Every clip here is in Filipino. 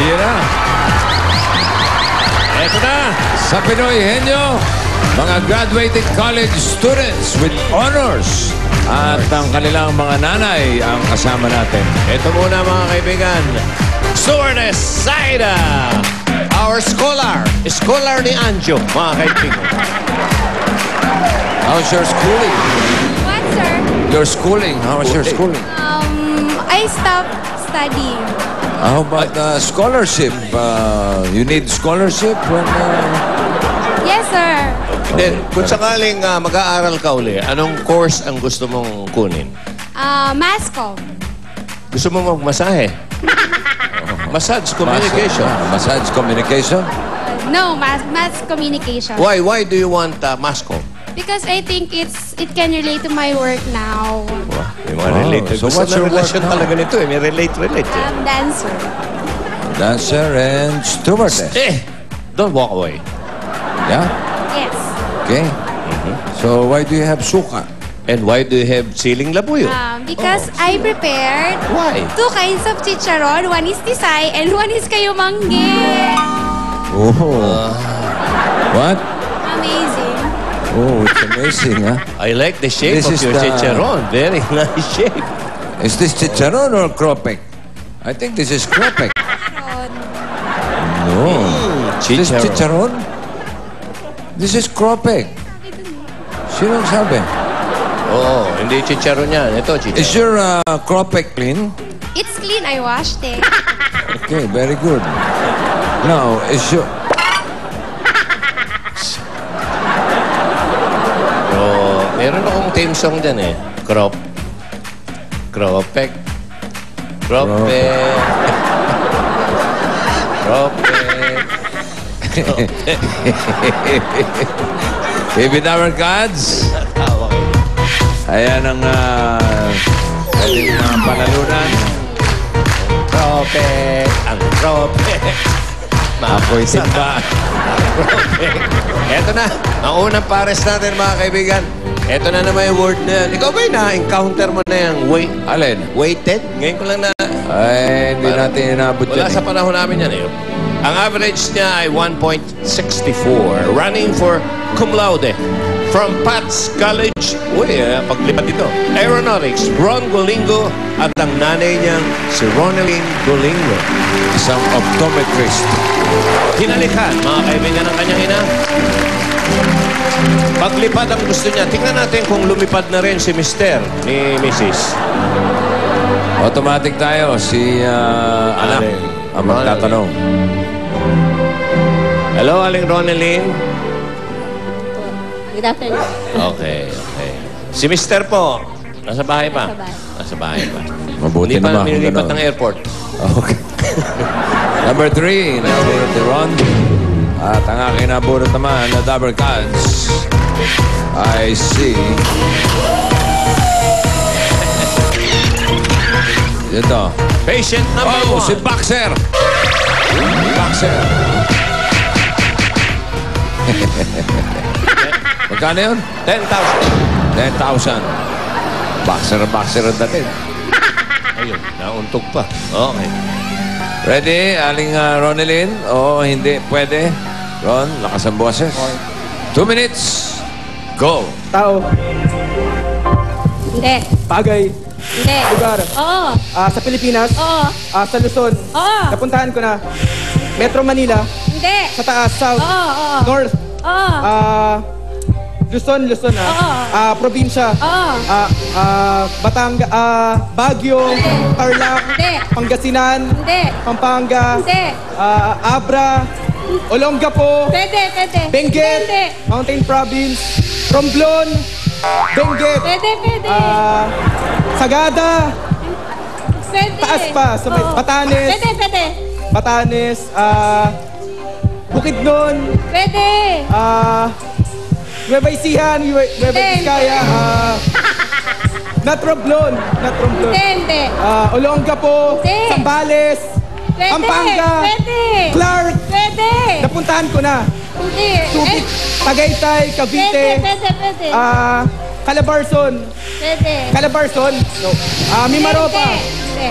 Ayan na. Ito na. Sa Pinoy Henyo, mga graduated college students with honors. At ang kanilang mga nanay ang kasama natin. Ito muna mga kaibigan. Stewardess Saida. Our scholar. Scholar ni Anjo, mga kaibigan. How's your schooling? What, sir? Your schooling. How was your schooling? I stopped studying. How about scholarship? You need scholarship when... Yes, sir. Then, kung sakaling mag-aaral ka uli, anong course ang gusto mong kunin? Mass-comm. Gusto mo magmasahe? Massage communication. Massage communication? No, mass communication. Why do you want mass-comm? Because I think it can relate to my work now. May mga related. So what's your work now? Talaga nito eh. May relate. Dancer. Dancer and stewardess. Don't walk away. Yeah? Yes. Okay. So why do you have suka? And why do you have siling labuyo? Because I prepared Why? 2 kinds of chicharon. One is tisay and one is kayumangge. Oh. What? Amazing. Oh, it's amazing, huh? I like the shape This of is your the- chicharon. Very nice shape. Is this chicharon or kropek? I think this is kropek. No. Is this chicharon? This is kropek. Sino sabi? Oo, hindi chicharon yan. Ito, chicharon. Is your kropek clean? It's clean. I washed it. Okay, very good. Now, is your... Meron akong theme song dyan eh. Kropek. Kropek. Baby Tower Cards. Ayan ang ating mga panalunan. Kropek. Ang kropek. Apoy simba. Eto na. Ang unang pares natin mga kaibigan. Eto na naman yung word na yan. Ikaw ba na-encounter mo na yung Alin? weighted? Ngayon ko lang na... Ay, hindi natin inabot Wala yan. sa panahon namin yan eh. Ang average niya ay 1.64. Running for cum laude. From Pats College. Paglipat ito. Aeronautics, Ron Golingo. At ang nanay niyang si Ronaldine Golingo. Isang optometrist. Hinalikan, mga kaibigan ng kanyang ina. Paglipad ang gusto niya. Tingnan natin kung lumipad na rin si Mr. ni Mrs. Automatic tayo. Si anak ang magtatanong. Hello, Aling Ronaldine. Good afternoon. Okay. Si Mr. po, nasa bahay pa? Nasa bahay pa. Mabuti Hindi pa naman kung nililipat gano'n. ng airport. Okay. Number 3, nabunot ni Ron. At ang aking nabunot naman na double cards. I see. Ito. Patient number 1. Si Boxer. Boxer. Magkano yun? 10,000. 10,000. Boxer ang dating. Ayun, nauntog pa. Okay. Ready, Aling Ronaldine? O hindi, pwede. Ron, lakas ang boses. 2 minutes. Go. Tao, Hindi. bagay, Hindi. lugar, Oo. sa Pilipinas, Oo. sa Luzon, Oo. napuntahan ko na. Metro Manila, Hindi. sa taas, south, Oo. north, Oo. Luzon, probinsya, Oo. Baguio, Tarlac, Hindi. Pangasinan, Hindi. Pampanga, Hindi. Abra, Olongapo, Pwede. Benguet, Hindi. Mountain Province, Romblon, Benguet, Pwede. Sagada, Pwede. taas pa, sa may Oo. Batanes, Pwede. Batanes, Bukidnon, Pwede. Nueva Ecija, Nueva Vizcaya, Natromblon, Hindi. Olongapo, Hindi. Sambales, Pwede. Pampanga, Pwede. Clark, Pwede. napuntahan ko na. Hindi. Subic, Tagaytay, Cavite, Pwede. Calabarzon, Pwede. Calabarzon, Mimaropa, Hindi.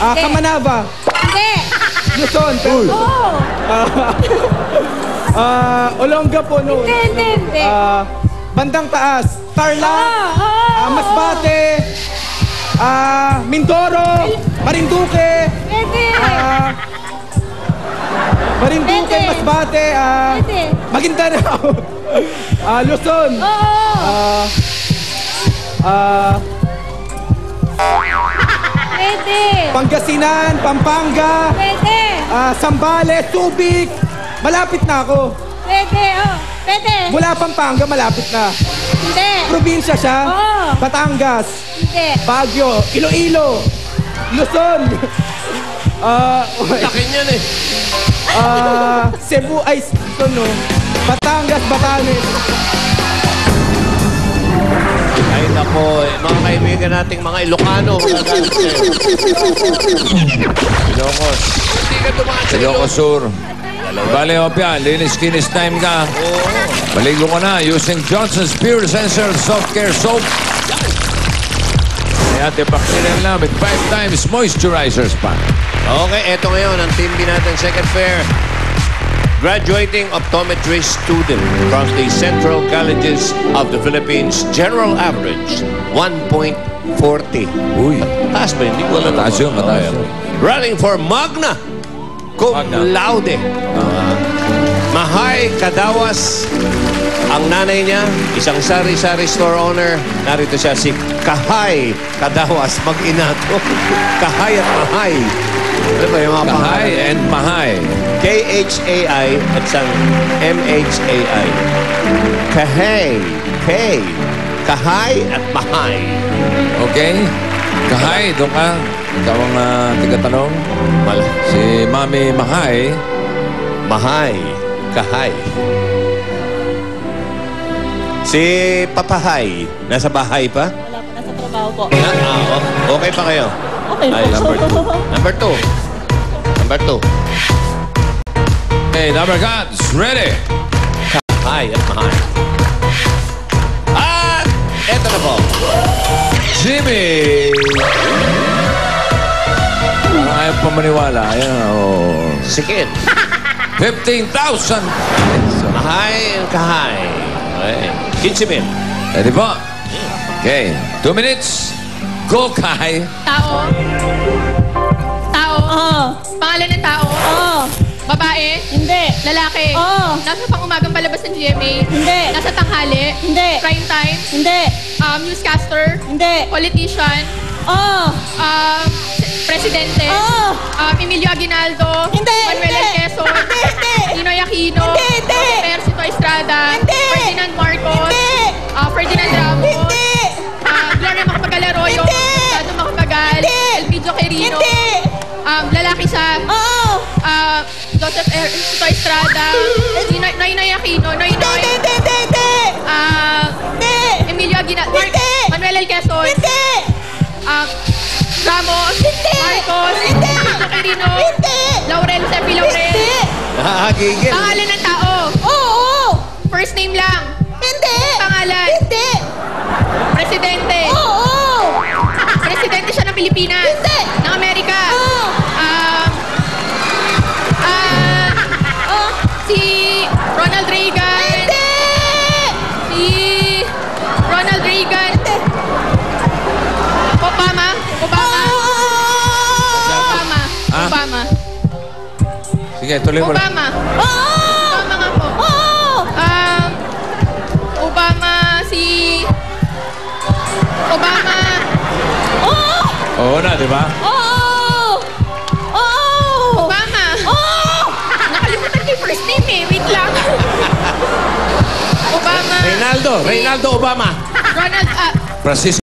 Hindi. Kamanava. Hindi. Luzon. Pero, Oo. Olongapo, no. Hindi. Bandang taas. Tarlac. Masbate. Mindoro. Marinduque. Hindi. Marinduque, Pwede. Masbate. Hindi. Maguindanao. Luzon. Oo. Pwede. Pangasinan, Pampanga. Pwede. Sambales, Subic. Malapit na ako. Pwede. Oh. Pwede. Mula Pampanga, malapit na. Hindi. Probinsya siya. Oo. Batangas, Hindi. Baguio, Iloilo, Luzon. Laki niyan eh. Cebu, ay, Luzon, no. Batangas, Batanes. Ay, nako. Mga kaibigan nating mga Ilocano. Magagalit kayo. Ilocos. Hindi ka dumaan sa Ilocos Sur. Bale, Opia, linis-kinis time ka. Maligo ka na using Johnson's Pure Essential Soft Care Soap. Kaya antibacterial na with 5 times moisturizers pa. Okay, eto ngayon ang team B natin second fair. Graduating optometrist student from the Central Colleges of the Philippines. General average, 1.40. Uy. Taas ba? Hindi ko alam. Mataas yun, mataas yun. Running for Magna Cum Magna. Laude. Mahay Kadawas. Ang nanay niya, isang sari-sari store owner. Narito siya si Kahay Kadawas. Mag-ina to. Kahay at Mahay. Ano ba yung mga Kahay pangalan? and Mahay. K-H-A-I at isang M-H-A-I. Kahay. K. Kahay at Mahay. Okay? Kahay, doon ka. Ikaw ang tigatanong. Mala. Si Mami Mahay. Mahay. Kahay. Si Papahay. Nasa bahay pa? Wala po, nasa trabaho po. Okay pa kayo? Okay Ay, po. number two. Number two. Hey, number gods, ready? Kahay at Mahay. At eto na po. Jimmy! Parang ayaw pa maniwala. Ayan, oh. Sikit. 15,000! Mahay and Kahay. Okay. 15,000. Ready po? Okay, 2 minutes. Go, Kai! Tao. Tao. Oo. Pangalan ng tao. Oo. Babae. Hindi. Lalaki. Oo. Nasa pang-umagang palabas ng GMA. Hindi. Nasa tanghali. Hindi. Prime time. Hindi. Newscaster. Hindi. Politician. Oo. Presidente. Oo. Emilio Aguinaldo. Hindi, Manuel hindi. L. Quezon. Hindi. Ninoy Aquino. Hindi, hindi. Percito Estrada. Hindi. Ferdinand Marcos. Hindi. Ferdinand Ramos. Hindi. Gloria Macapagal-Arroyo. Hindi. Dado Macapagal. Hindi. Elpidio Quirino. Hindi. Lalaki siya. Oo. Joseph Ernesto Estrada. Noynoy Aquino. Noynoy. Hindi. Hindi. Emilio Aguinaldo. Hindi. Manuel L. Quezon. Hindi. Ramos. Hindi. Marcos. Hindi. Elpidio Quirino. Hindi. Laurel. Sepi Laurel. Hindi. Nakakagigil. Pangalan ng tao. Oo. First name lang. Hindi. Pangalan. Hindi. Presidente. Oo. Presidente siya ng Pilipinas. Hindi. Ng Amerika. Oo. Si Ronald Reagan. Hindi. Si Ronald Reagan. Obama. Obama. Ah? Obama. Sige, tuloy mo. Obama. Oo. Obama nga po. Oo. Obama si... Obama. Oo. Oo na, di ba? Oo. Oo. Obama. Oo. Nakalimutan ko yung first name eh. Wait lang. Obama. Reynaldo Obama. Ronald... Francisco